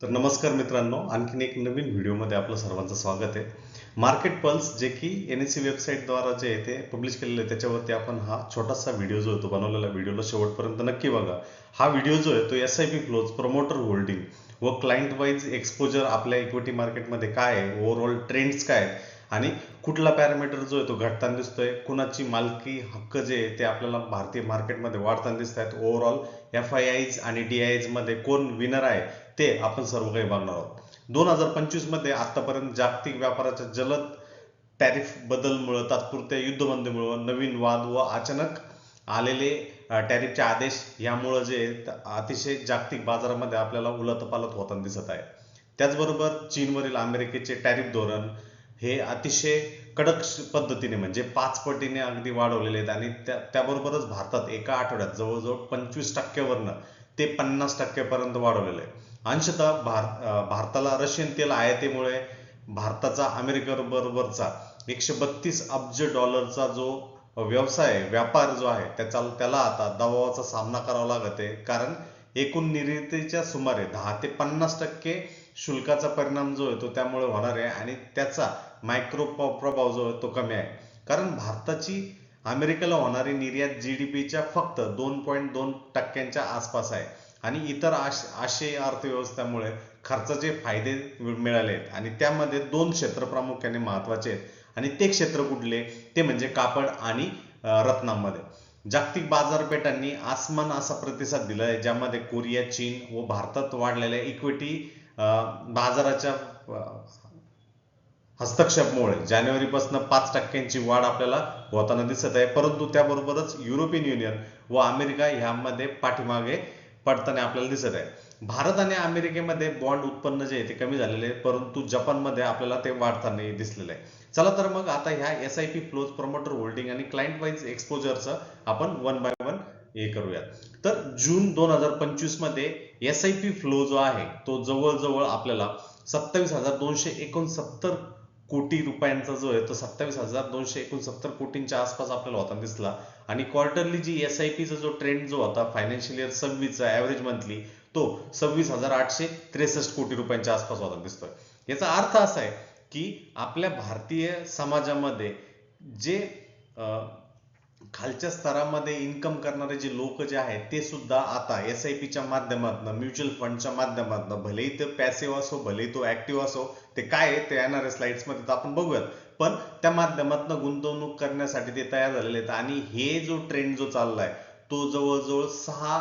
तर नमस्कार मित्रांनो, आणखीन एक नवीन व्हिडिओमध्ये आपलं सर्वांचं स्वागत आहे. मार्केट पल्स जे की NSE वेबसाईटद्वारा जे आहे ते पब्लिश केलेलं आहे, त्याच्यावरती आपण हा छोटासा व्हिडिओ जो आहे तो बनवलेला व्हिडिओला शेवटपर्यंत नक्की बघा. हा व्हिडिओ जो आहे तो SIP फ्लोज, प्रमोटर होल्डिंग व क्लायंट वाईज एक्सपोजर आपल्या इक्विटी मार्केटमध्ये काय आहे, ओव्हरऑल ट्रेंड्स काय आहेत आणि कुठला पॅरामीटर जो आहे तो घटताना दिसतोय, कुणाची मालकी हक्क जे आहे ते आपल्याला भारतीय मार्केटमध्ये वाढताना दिसत आहेत, ओव्हरऑल FIIs आणि DIIs मध्ये कोण विनर आहे ते आपण सर्व काही बघणार आहोत. 2025 मध्ये आतापर्यंत जागतिक व्यापाराच्या जलद टॅरिफ बदलमुळे, तात्पुरत्या युद्धबंदीमुळे, नवीन वाद व अचानक आलेले टॅरिफचे आदेश यामुळे जे अतिशय जागतिक बाजारामध्ये आपल्याला उलथपालथ होताना दिसत आहे. त्याचबरोबर चीनवरील अमेरिकेचे टॅरिफ धोरण हे अतिशय कडक पद्धतीने म्हणजे 5 पटीने अगदी वाढवलेले आहेत आणि त्याबरोबरच भारतात एका आठवड्यात जवळजवळ 25% ते 50% पर्यंत वाढवलेले आहे. अंशतः भारताला रशियन तेल आयातीमुळे भारताचा अमेरिकेबरोबरचा 132 अब्ज डॉलरचा जो व्यापार जो आहे त्याला आता दबावाचा सामना करावा लागत आहे, कारण एकूण निर्यातीच्या सुमारे 10 ते 50% शुल्काचा परिणाम जो आहे तो त्यामुळे होणार आहे आणि त्याचा मायक्रो प्रभाव जो आहे तो कमी आहे. कारण भारताची अमेरिकेला होणारी निर्यात GDPच्या फक्त 2.2% आसपास आहे आणि इतर आशियाई अर्थव्यवस्थेमुळे खर्चाचे फायदे मिळाले आहेत आणि त्यामध्ये 2 क्षेत्र प्रामुख्याने महत्वाचे आहेत आणि ते क्षेत्र कुठले ते म्हणजे कापड आणि रत्नांमध्ये. जागतिक बाजारपेठांनी आसमान असा प्रतिसाद दिला आहे, ज्यामध्ये कोरिया, चीन व भारतात वाढलेल्या इक्विटी बाजाराच्या हस्तक्षेपामुळे जानेवारीपासून 5% वाढ आपल्याला होताना दिसत आहे. परंतु त्याबरोबरच युरोपियन युनियन व अमेरिका ह्यामध्ये पाठीमागे पडताना आपल्याला दिसत आहे. भारत आणि अमेरिकेमध्ये बॉन्ड उत्पन्न जे आहे ते कमी झालेले आहे, परंतु जपानमध्ये आपल्याला ते वाढताना दिसलेलं आहे. चला तर मग आता ह्या SIP फ्लोज, प्रमोटर होल्डिंग आणि क्लायंट वाईज एक्सपोजरचं आपण वन बाय वन हे करूयात. तर जून 2025 मध्ये SIP फ्लो जो आहे तो जवळजवळ आपल्याला 27,269 कोटी रुपयांचा जो आहे तो 27,269 कोटींच्या आसपास आपल्याला होताना दिसला आणि क्वार्टरली जी SIP चा जो ट्रेंड जो होता फायनान्शियल इयर 26 चा ऍव्हरेज मंथली तो 26,863 कोटी रुपयांच्या आसपास होताना दिसतोय. याचा अर्थ असा आहे की आपल्या भारतीय समाजामध्ये जे खालच्या स्तरामध्ये इन्कम करणारे जे लोक जे आहेत ते सुद्धा आता SIPच्या माध्यमातून, म्युच्युअल फंडच्या माध्यमातून, भलेही ते पॅसिव्ह असो भलेही तो ऍक्टिव्ह असो, ते काय आहे ते येणाऱ्या स्लाइड्स मध्ये आपण बघूयात, पण त्या माध्यमातून गुंतवणूक करण्यासाठी ते तयार झालेले आहेत आणि हे जो ट्रेंड जो चाललाय तो जवळजवळ 6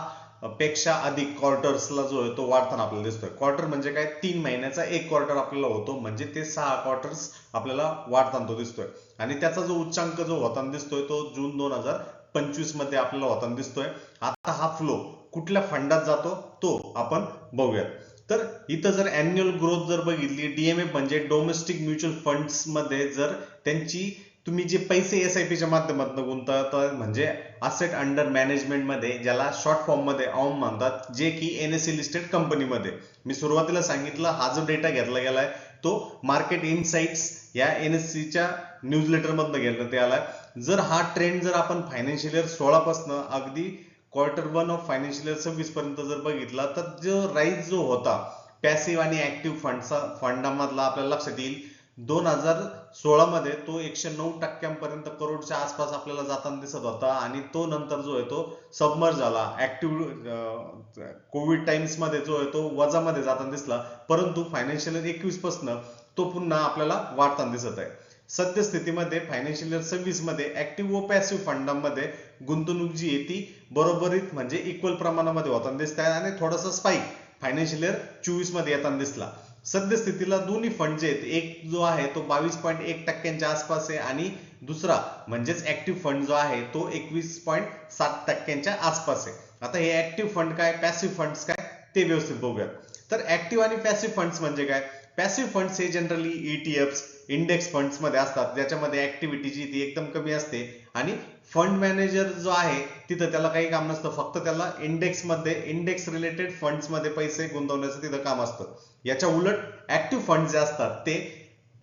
पेक्षा अधिक क्वार्टर्सला जो आहे तो वाढताना आपल्याला दिसतोय. क्वार्टर म्हणजे काय, 3 महिन्याचा एक क्वार्टर आपल्याला होतो, म्हणजे ते 6 क्वार्टर्स आपल्याला वाढताना तो दिसतोय आणि त्याचा जो उच्चांक जो होताना दिसतोय तो जून 2025 मध्ये आपल्याला होताना दिसतोय. आता हा फ्लो कुठल्या फंडात जातो तो आपण बघूयात. तर इथं जर अॅन्युअल ग्रोथ जर बघितली, DMF म्हणजे डोमेस्टिक म्युच्युअल फंड्स मध्ये जर त्यांची तुम्ही जे पैसे SIPच्या माध्यमातून गुंतवता म्हणजे असेट अंडर मॅनेजमेंट मध्ये, ज्याला शॉर्ट फॉर्म मध्ये AUM म्हणतात, जे की NSE लिस्टेड कंपनीमध्ये, मी सुरुवातीला सांगितलं हा जो डेटा घेतला गेलाय तो मार्केट इनसाइट्स या NSEच्या न्यूजलेटर मधनं घेतलं ते आलाय. जर हा ट्रेंड जर आपण फायनान्शियल इयर 16 पासून अगदी Q1 ऑफ फायनान्शियल इयर 26 पर्यंत जर बघितला तर जो राईज जो होता पॅसिव्ह आणि ऍक्टिव्ह फंडामधला आपल्याला लक्षात येईल. 2016 मध्ये तो 109% करोडच्या आसपास आपल्याला जाताना दिसत होता आणि तो नंतर जो आहे तो सबमर्ज झाला. ऍक्टिव्ह कोविड टाइम्स मध्ये जो आहे तो वजामध्ये जाताना दिसला, परंतु फायनान्शियल इयर 21 पासून तो पुन्हा आपल्याला वाढताना दिसत आहे. सद्यस्थितीमध्ये फायनान्शियल इयर 26 मध्ये ऍक्टिव्ह व पॅसिव्ह फंडामध्ये गुंतवणूक जी आहे ती बरोबरीत म्हणजे इक्वल प्रमाणामध्ये होताना दिसत आहे आणि थोडासा स्पाइक फायनान्शियल इयर 24 मध्ये येताना दिसला. सद्यस्थितीला दोन्ही फंड जे आहेत, एक जो आहे तो 22.1% आसपास आहे आणि दुसरा म्हणजेच ऍक्टिव्ह फंड जो आहे तो 21.7% आसपास आहे. आता हे ऍक्टिव्ह फंड काय, पॅसिव्ह फंड्स काय ते व्यवस्थित बघूयात. तर ऍक्टिव्ह आणि पॅसिव्ह फंड्स म्हणजे काय, पॅसिव्ह फंड्स हे जनरली ETFs इंडेक्स फंड्स मध्ये असतात, ज्याच्यामध्ये ऍक्टिव्हिटी जी ती एकदम कमी असते आणि फंड मॅनेजर जो आहे तिथं त्याला काही काम नसतं, फक्त त्याला इंडेक्स रिलेटेड फंड्स मध्ये पैसे गुंतवण्याचं तिथं काम असतं. याच्या उलट ऍक्टिव्ह फंड जे असतात ते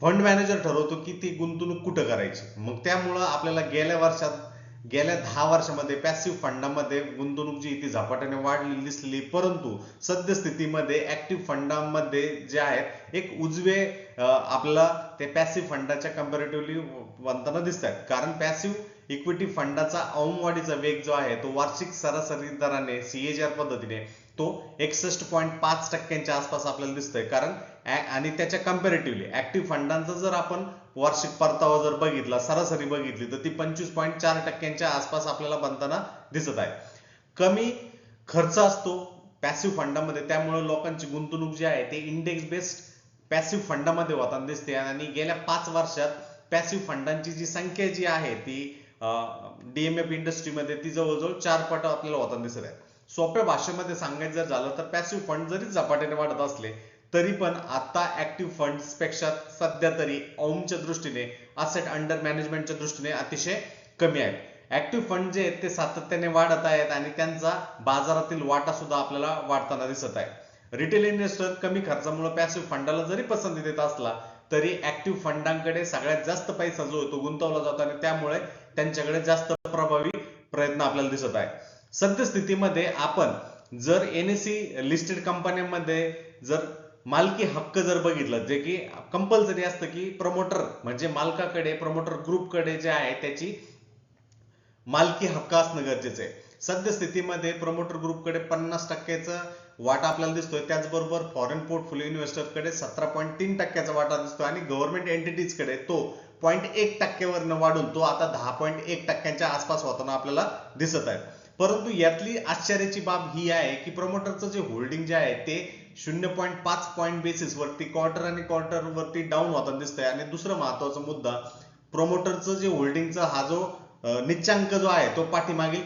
फंड मॅनेजर ठरवतो की ती गुंतवणूक कुठं करायची. मग त्यामुळं आपल्याला गेल्या वर्षात गेल्या 10 वर्षामध्ये पॅसिव्ह फंडामध्ये गुंतवणूक जी ती झपाट्याने वाढलेली दिसली, परंतु सद्यस्थितीमध्ये ऍक्टिव्ह फंडामध्ये जे आहेत एक उजवे आपल्याला ते पॅसिव्ह फंडाच्या कम्पॅरेटिव्हली बनताना दिसत आहेत. कारण पॅसिव्ह इक्विटी फंडाचा वाढीचा वेग जो आहे तो वार्षिक सरासरी दराने CAGR पद्धतीने तो 61.5% आसपास आपल्याला दिसतोय. कारण आणि त्याच्या कम्पॅरेटिव्हली ऍक्टिव्ह फंडांचा जर आपण वार्षिक परतावा जर बघितला, सरासरी बघितली, तर ती 25.4% आसपास आपल्याला बनताना दिसत आहे. कमी खर्च असतो पॅसिव्ह फंडामध्ये, त्यामुळे लोकांची गुंतवणूक जी आहे ते इंडेक्स बेस्ड पॅसिव्ह फंडामध्ये होताना दिसते. आणि गेल्या 5 वर्षात पॅसिव्ह फंडांची जी संख्या जी आहे ती DMF इंडस्ट्रीमध्ये ती जवळजवळ 4 पट आपल्याला होताना दिसत आहे. सोप्या भाषेमध्ये सांगायचं जर झालं तर पॅसिव्ह फंड जरी झपाट्याने वाढत असले तरी पण आता ऍक्टिव्ह फंड्स पेक्षा सध्या तरी च्या दृष्टीने असेट अंडर मॅनेजमेंटच्या दृष्टीने अतिशय कमी आहेत. ऍक्टिव्ह फंड जे आहेत ते सातत्याने वाढत आहेत आणि त्यांचा बाजारातील वाटा सुद्धा आपल्याला वाढताना दिसत आहे. रिटेल इन्व्हेस्टर कमी खर्चामुळे पॅसिव्ह फंडाला जरी पसंती देत असला तरी ऍक्टिव्ह फंडांकडे सगळ्यात जास्त पैसा जो आहे तो गुंतवला जातो आणि त्यामुळे त्यांच्याकडे जास्त प्रभावी प्रयत्न आपल्याला दिसत आहे. सद्यस्थितीमध्ये आपण जर NSE लिस्टेड कंपन्यांमध्ये जर मालकी हक्क जर बघितलं, जे की कंपल्सरी असतं की प्रमोटर म्हणजे मालकाकडे, प्रमोटर ग्रुपकडे जे आहे त्याची मालकी हक्क असणं गरजेचं आहे. सद्यस्थितीमध्ये प्रमोटर ग्रुपकडे 50%चा वाटा आपल्याला दिसतोय. त्याचबरोबर फॉरेन पोर्टफोलिओ इन्व्हेस्टरकडे 17.3% वाटा दिसतोय आणि गव्हर्नमेंट एंटिटीजकडे तो 0.1% वरनं वाढून तो आता 10.1% आसपास होताना आपल्याला दिसत आहे. परंतु यातली आश्चर्याची बाब ही आहे की प्रमोटरचं जे होल्डिंग जे आहे ते 0.5 पॉईंट बेसिस वरती क्वार्टर आणि क्वार्टर वरती डाऊन होताना दिसतंय. आणि दुसरा महत्वाचा मुद्दा, प्रमोटरचं जे होल्डिंगचा हा जो निच्चांक जो आहे तो पाठीमागील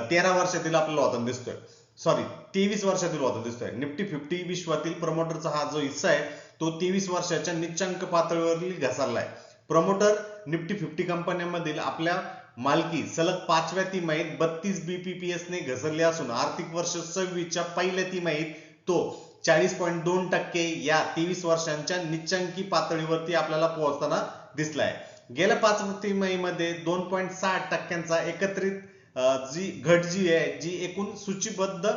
13 वर्षातील आपल्याला होताना दिसतोय, सॉरी 23 वर्षातील होताना दिसतोय. निफ्टी 50 विश्वातील प्रमोटरचा हा जो हिस्सा आहे तो 23 वर्षाच्या निच्चांक पातळीवरील घसरला आहे. प्रमोटर निफ्टी 50 कंपन्यांमधील आपल्या मालकी सलग 5व्या तिमाहीत 32 BPS ने घसरली असून आर्थिक वर्ष 26च्या पहिल्या तिमाहीत तो 40.2% या 23 वर्षांच्या निच्चांकी पातळीवरती आपल्याला पोहोचताना दिसलाय. गेल्या 5 तिमाहीमध्ये 2.6% एकत्रित जी घट जी आहे जी एकूण सूचीबद्ध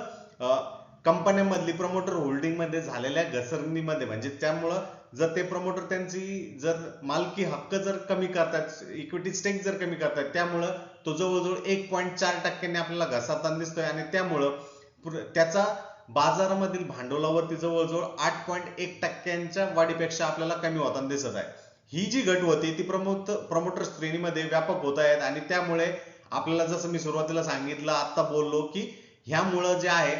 कंपन्यांमधली प्रमोटर होल्डिंग मध्ये झालेल्या घसरणीमध्ये, म्हणजे त्यामुळं जर ते प्रमोटर त्यांची जर मालकी हक्क जर कमी करतात, इक्विटी स्टेक जर कमी करतात, त्यामुळं तो जवळजवळ 1.4% ने आपल्याला घसरताना दिसतोय आणि त्यामुळं त्याचा बाजारामधील भांडवलावरती जवळजवळ 8.1%च्या वाढीपेक्षा आपल्याला कमी होताना दिसत आहे. ही जी घट होती ती प्रमोटर श्रेणीमध्ये व्यापक होत आहेत आणि त्यामुळे आपल्याला जसं मी सुरुवातीला सांगितलं, आता बोललो की ह्यामुळं जे आहे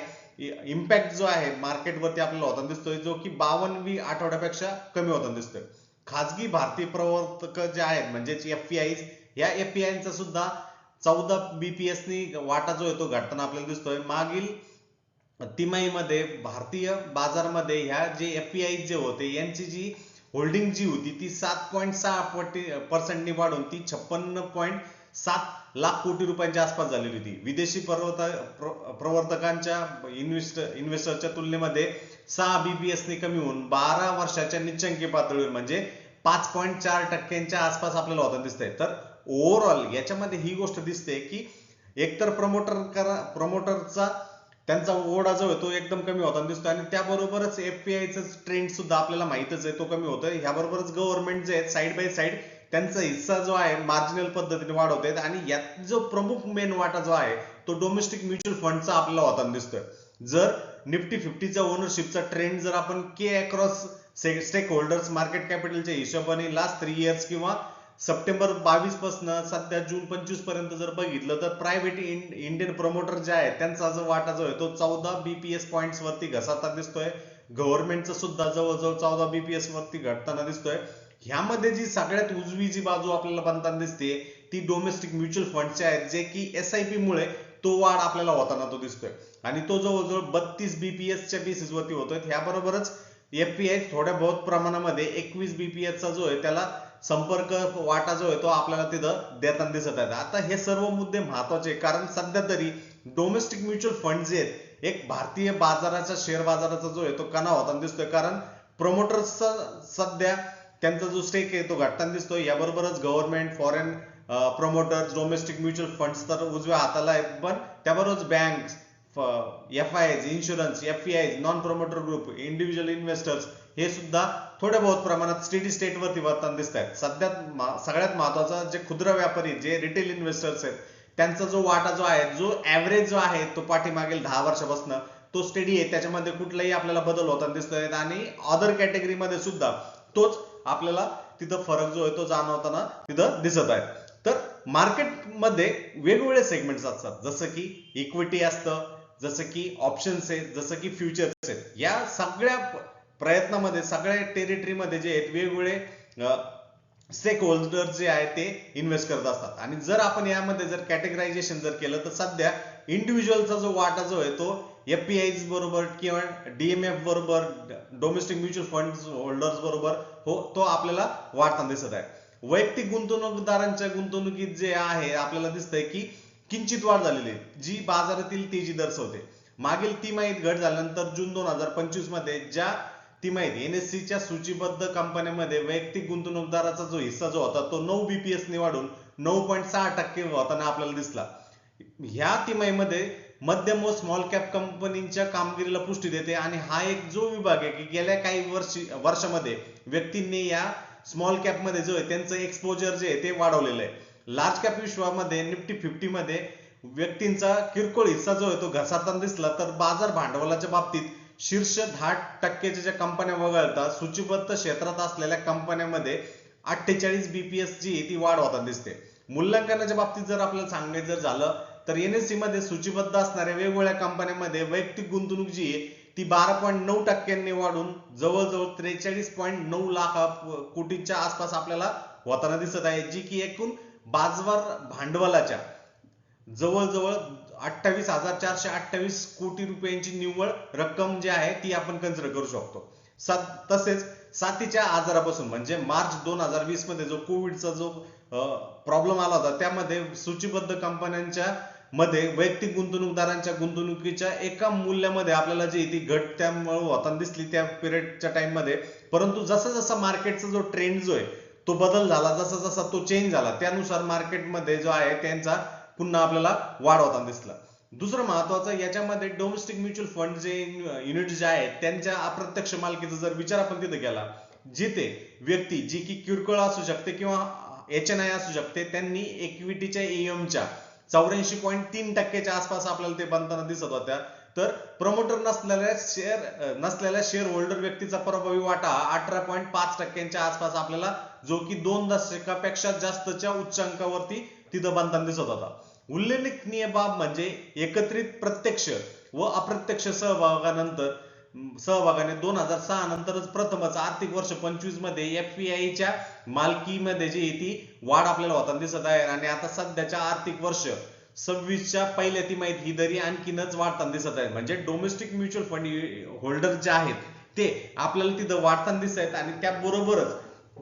इम्पॅक्ट जो आहे मार्केटवरती आपल्याला होताना दिसतोय जो की 52 आठवड्यापेक्षा कमी होताना दिसतोय. खाजगी भारतीय प्रवर्तक जे आहेत म्हणजेच FPIs, या FPIंचा सुद्धा 14 BPS नी वाटा जो आहे तो घटताना आपल्याला दिसतोय. मागील तिमाहीमध्ये भारतीय बाजारामध्ये ह्या जे FPIs जे होते यांची जी होल्डिंग जी होती ती 7.6% नी वाढून ती 56.7 लाख कोटी रुपयांच्या आसपास झालेली होती. विदेशी प्रवर्तकांच्या इन्व्हेस्टरच्या तुलनेमध्ये 6 BPS ने कमी होऊन 12 वर्षाच्या निच्चांकी पातळीवर म्हणजे 5.4%च्या आसपास आपल्याला होताना दिसतंय. तर ओव्हरऑल याच्यामध्ये ही गोष्ट दिसते की एकतर प्रमोटरचा त्यांचा ओढा जो आहे तो एकदम कमी होताना दिसतो आणि त्याबरोबरच FPIचा ट्रेंड सुद्धा आपल्याला माहितच आहे तो कमी होतोय. ह्याबरोबरच गव्हर्नमेंट जे आहे साइड बाय साइड त्यांचा हिस्सा जो आहे मार्जिनल पद्धतीने वाढवत आहेत आणि यात जो प्रमुख मेन वाटा जो आहे तो डोमेस्टिक म्युच्युअल फंडचा आपल्याला होताना दिसतोय. जर निफ्टी 50चा ओनरशिपचा ट्रेंड जर आपण अक्रॉस स्टेक होल्डर्स मार्केट कॅपिटलच्या हिशोबाने लास्ट 3 इयर्स किंवा सप्टेंबर 22 पासून सध्या जून 25 पर्यंत जर बघितलं तर प्रायव्हेट इंडियन प्रमोटर जे आहे त्यांचा जो वाटा जो आहे तो 14 BPS पॉइंट्स वरती घसरताना दिसतोय. गव्हर्नमेंटचा सुद्धा जवळजवळ 14 BPS वरती घटताना दिसतोय. ह्यामध्ये जी सगळ्यात उजवी जी बाजू आपल्याला बनताना दिसते ती डोमेस्टिक म्युच्युअल फंडचे आहेत जे की SIP मुळे तो वाढ आपल्याला होताना तो दिसतोय आणि तो जवळजवळ 32 BPSच्या बेसिस वरती होतोय. ह्याबरोबरच FPI थोड्या बहुत प्रमाणामध्ये 21 BPSचा जो आहे त्याला संपर्क वाटा जो आहे तो आपल्याला तिथं देताना दिसत आहे. आता हे सर्व मुद्दे महत्वाचे कारण सध्या तरी डोमेस्टिक म्युच्युअल फंड जे आहेत एक भारतीय बाजाराचा शेअर बाजाराचा जो आहे तो कणा होताना दिसतोय. कारण प्रमोटर्सचा सध्या त्यांचा जो स्टेक आहे तो घटताना दिसतोय. याबरोबरच government, foreign promoters, domestic mutual funds तर उजव्या हाताला आहेत, पण त्याबरोबरच bank, FIs, insurance, FPIs, non promoter group, individual investors हे सुद्धा थोड्या बहुत प्रमाणात स्टेडी स्टेट वरती वर्तन दिसत आहेत. सध्या सगळ्यात महत्वाचा जे खुद्र व्यापारी, जे रिटेल इन्व्हेस्टर्स आहेत, त्यांचा जो वाटा जो आहे, जो ऍव्हरेज जो आहे तो पाठीमागील 10 वर्षापासून तो स्टेडी आहे. त्याच्यामध्ये कुठलाही आपल्याला बदल होताना दिसतोय आणि अदर कॅटेगरीमध्ये सुद्धा तोच आपल्याला तिथं फरक जो आहे तो जाणवताना तिथं दिसत आहे. तर मार्केटमध्ये वेगवेगळे सेगमेंट्स असतात, जसं की इक्विटी असतं, जसं की ऑप्शन्स आहेत, जसं की फ्युचर्स आहेत. या सगळ्या प्रयत्नामध्ये, सगळ्या टेरिटरीमध्ये जे आहेत वेगवेगळे स्टेक होल्डर जे आहेत ते इन्व्हेस्ट करत असतात. आणि जर आपण यामध्ये जर कॅटेगरायझेशन जर केलं तर सध्या इंडिव्हिज्युअलचा जो वाटा जो आहे तो FPIs बरोबर किंवा DMF बरोबर, डोमेस्टिक म्युच्युअल फंड होल्डर्स बरोबर तो आपल्याला वाढताना दिसत आहे. वैयक्तिक गुंतवणूकदारांच्या गुंतवणुकीत जे आहे आपल्याला दिसतंय की किंचित वाढ झालेली आहे, जी बाजारातील तेजी दर्शवते. मागील तिमाहीत घट झाल्यानंतर जून 2025 मध्ये ज्या तिमाहीत NSE च्या सूचीबद्ध कंपन्यांमध्ये वैयक्तिक गुंतवणूकदाराचा जो हिस्सा जो होता तो 9 BPS ने वाढून 9.6% होताना आपल्याला दिसला. ह्या तिमाहीमध्ये मध्यम व स्मॉल कॅप कंपनीच्या कामगिरीला पुष्टी देते आणि हा एक जो विभाग आहे की गेल्या काही वर्षामध्ये व्यक्तींनी या स्मॉल कॅप मध्ये जो आहे त्यांचं एक्सपोजर जे आहे ते वाढवलेलं आहे. लार्ज कॅप विश्वामध्ये निफ्टी 50 मध्ये व्यक्तींचा किरकोळ हिस्सा जो आहे तो घसरताना दिसला, तर बाजार भांडवलाच्या बाबतीत शीर्ष 10% ज्या कंपन्या वगळता सूचीबद्ध क्षेत्रात असलेल्या कंपन्यांमध्ये 48 BPS जी ती वाढ होताना दिसते. मूल्यांकनाच्या बाबतीत जर आपल्याला सांगायचं जर झालं तर NSE मध्ये सूचीबद्ध असणाऱ्या वेगवेगळ्या कंपन्यांमध्ये वैयक्तिक गुंतवणूक जी आहे ती 12.9% वाढून जवळजवळ 43.9 लाख कोटीच्या आसपास आपल्याला होताना दिसत आहे, जी की एकूण बाजार भांडवलाच्या जवळजवळ 28,428 कोटी रुपयांची निव्वळ रक्कम जी आहे ती आपण कन्सिडर करू शकतो. तसेच साथीच्या आजारापासून म्हणजे मार्च 2020 मध्ये जो कोविडचा जो प्रॉब्लेम आला होता त्यामध्ये सूचीबद्ध कंपन्यांच्या मध्ये वैयक्तिक गुंतवणूकदारांच्या गुंतवणुकीच्या एका मूल्यामध्ये आपल्याला जी ती घट त्यामुळे होताना दिसली त्या पिरियडच्या टाइम मध्ये. परंतु जसा जसा मार्केटचा जो ट्रेंड जो आहे तो बदल झाला, जसा जसा तो चेंज झाला, त्यानुसार मार्केटमध्ये जो आहे त्यांचा पुन्हा आपल्याला वाढ होताना दिसला. दुसरं महत्वाचं याच्यामध्ये डोमेस्टिक म्युच्युअल फंड जे युनिट जे आहेत त्यांच्या अप्रत्यक्ष मालकीचा जर विचार आपण तिथे केला, जिथे व्यक्ती जी की किरकोळ असू शकते किंवा HNI असू शकते, त्यांनी इक्विटीच्या AUM च्या 84.3% आसपास आपल्याला ते बनताना दिसत होत्या. तर प्रमोटर नसलेल्या शेअर होल्डर व्यक्तीचा प्रभावी वाटा 18.5% आसपास आपल्याला, जो की 2 दशकापेक्षा जास्तच्या उच्चांकावरती तिथं बनताना दिसत होता. उल्लेखनीय बाब म्हणजे एकत्रित प्रत्यक्ष व अप्रत्यक्ष सहभागाने 2006 नंतरच प्रथमच आर्थिक वर्ष 25 मध्ये FPI च्या मालकीमध्ये जी ती वाढ आपल्याला होताना दिसत आहे. आणि आता सध्याच्या आर्थिक वर्ष 26 च्या पहिल्या तिमाहीत ही दरी आणखीनच वाढताना दिसत आहे. म्हणजे डोमेस्टिक म्युच्युअल फंड होल्डर जे आहेत ते आपल्याला तिथं वाढताना दिसत आहेत आणि त्याबरोबरच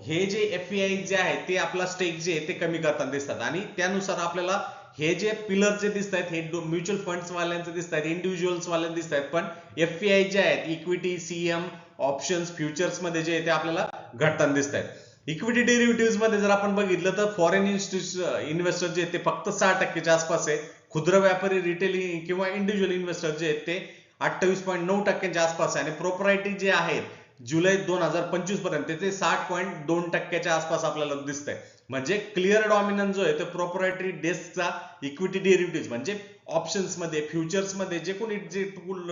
हे जे FPI जे आहे ते आपला स्टेक जे आहे ते कमी करताना दिसतात. आणि त्यानुसार आपल्याला हे जे पिलर जे दिसत आहेत हे म्युच्युअल फंड्स वाल्यांचे दिसत आहेत, इंडिव्हिज्युअल्स वाल्यांचे दिसत आहेत, पण FPI जे आहेत इक्विटी, CM, ऑप्शन्स, फ्युचर्स मध्ये जे आहे ते आपल्याला घटताना दिसत आहेत. इक्विटी डेरिव्हेटिव्ह मध्ये जर आपण बघितलं तर फॉरेन इन्व्हेस्टर जे आहेत ते फक्त 6% च्या आसपास आहे. खुद्र व्यापारी, रिटेल किंवा इंडिव्हिज्युअल इन्व्हेस्टर जे आहेत ते 28.9% च्या आसपास आहे. आणि प्रोप्रायटी जे आहेत जुलै 2025 पर्यंत ते 60.2% च्या आसपास आपल्याला दिसतंय. म्हणजे क्लिअर डॉमिनन्स जो आहे तो प्रोप्रायटरी डेस्कचा इक्विटी डेरिव्हेटिव्ह म्हणजे ऑप्शन्स मध्ये, फ्युचर्स मध्ये जे कोणी जे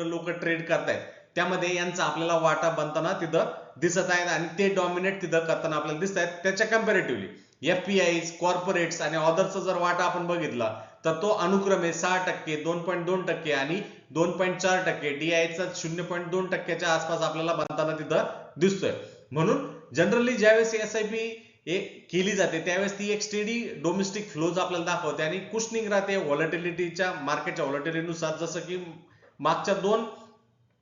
लोक ट्रेड करतायत त्यामध्ये यांचा आपल्याला वाटा बनताना तिथं दिसत आहे आणि ते डॉमिनेट तिथं करताना आपल्याला दिसत आहेत. त्याच्या कंपॅरेटिव्हली FPIs, कॉर्पोरेट्स आणि ऑदरचा जर वाटा आपण बघितला तर तो अनुक्रमे 6%, 2.2% आणि 2.4%, DI चा 0.2% च्या आसपास आपल्याला बनताना तिथं दिसतोय. म्हणून जनरली ज्यावेळेस SIP केली जाते त्यावेळेस ती एक स्टेडी डोमेस्टिक फ्लोज आपल्याला दाखवते आणि कुशनिंग राहते व्हॉलॅटिलिटीच्या, मार्केटच्या व्हॉलॅटिलिटीनुसार. जसं की मागच्या 2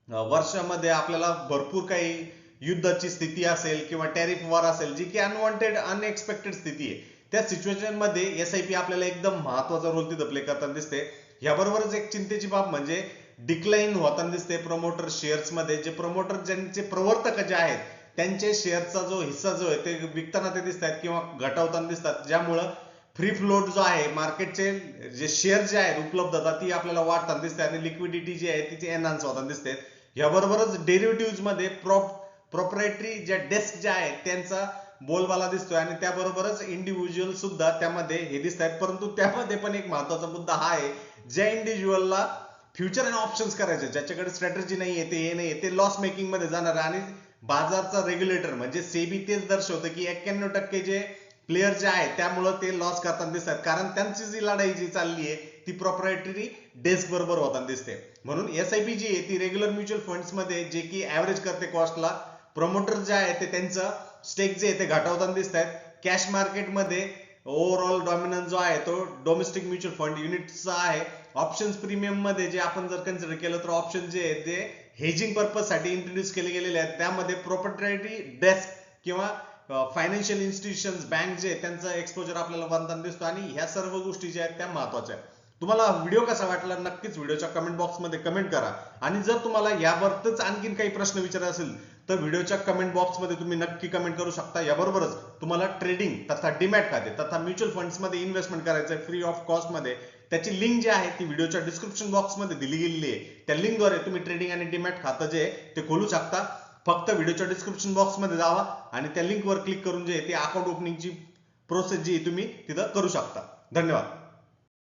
वर्षामध्ये आपल्याला भरपूर काही युद्धाची स्थिती असेल किंवा टॅरिफ वॉर असेल जी की अनवॉन्टेड, अनएक्सपेक्टेड स्थिती आहे, त्या सिच्युएशन मध्ये SIP आपल्याला एकदम महत्वाचा रोल तिथं प्ले करताना दिसते. याबरोबरच एक चिंतेची बाब म्हणजे डिक्लाइन होताना दिसते प्रमोटर शेअर्स मध्ये. जे प्रमोटर ज्यांचे प्रवर्तक जे आहेत त्यांचे शेअरचा जो हिस्सा जो आहे ते विकताना ते दिसतात किंवा घटवताना दिसतात, ज्यामुळं फ्री फ्लोट जो आहे, मार्केटचे जे शेअर जे आहेत उपलब्धता ती आपल्याला वाढताना दिसते आणि लिक्विडिटी जी आहे तिची एनहान्स होताना दिसते. याबरोबरच डेरिव्हेटिव्ह मध्ये प्रोप्रायटरी ज्या डेस्क ज्या आहेत त्यांचा बोलबाला दिसतोय आणि त्याबरोबरच इंडिव्हिज्युअल सुद्धा त्यामध्ये हे दिसत आहेत. परंतु त्यामध्ये पण एक महत्वाचा मुद्दा हा आहे, ज्या इंडिव्हिज्युअलला फ्युचर अँड ऑप्शन्स करायचे, ज्याच्याकडे स्ट्रॅटेजी नाहीये, ते हे नाहीये, ते लॉस मेकिंग मध्ये जाणार आणि बाजारचा रेग्युलेटर म्हणजे सेबी तेच दर्शवतं की 91% जे प्लेयर जे आहेत त्यामुळे ते लॉस करताना दिसतात, कारण त्यांची जी लढाई जी चालली आहे ती प्रोप्रायटरी डेस्क बरोबर होताना दिसते. म्हणून एसआयपी जी आहे ती रेग्युलर म्युच्युअल फंड्स मध्ये जे की ऍव्हरेज करते कॉस्टला, प्रमोटर जे आहे ते त्यांचं स्टेक जे आहे ते घटवताना दिसत आहेत. कॅश मार्केटमध्ये ओव्हरऑल डॉमिनन्स जो आहे तो डोमेस्टिक म्युच्युअल फंड युनिटचा आहे. ऑप्शन्स प्रीमियम मध्ये जे आपण जर कन्सिडर केलं तर ऑप्शन जे आहेत ते हेजिंग पर्पज साठी इंट्रोड्यूस केले गेलेले आहेत. त्यामध्ये प्रोप्रायटरी डेस्क किंवा फायनान्शियल इन्स्टिट्यूशन बँक जे त्यांचा एक्सपोजर आपल्याला बनताना दिसतो आणि ह्या सर्व गोष्टी ज्या आहेत त्या महत्वाच्या आहेत. तुम्हाला व्हिडिओ कसा वाटला नक्कीच व्हिडिओच्या कमेंट बॉक्समध्ये कमेंट करा आणि जर तुम्हाला यावरच आणखीन काही प्रश्न विचारायचे असेल तर व्हिडिओच्या कमेंट बॉक्समध्ये तुम्ही नक्की कमेंट करू शकता. याबरोबरच तुम्हाला ट्रेडिंग तथा डीमॅट खाते तथा म्युच्युअल फंड्स मध्ये इन्व्हेस्टमेंट करायचं फ्री ऑफ कॉस्ट मध्ये, त्याची लिंक जी आहे ती व्हिडिओच्या डिस्क्रिप्शन बॉक्समध्ये दिली गेलेली आहे. त्या लिंकद्वारे तुम्ही ट्रेडिंग आणि डीमॅट खातं जे ते खोलू शकता. फक्त व्हिडिओच्या डिस्क्रिप्शन बॉक्समध्ये जावा आणि त्या लिंकवर क्लिक करून जे ते अकाउंट ओपनिंगची प्रोसेस जी तुम्ही तिथं करू शकता. धन्यवाद.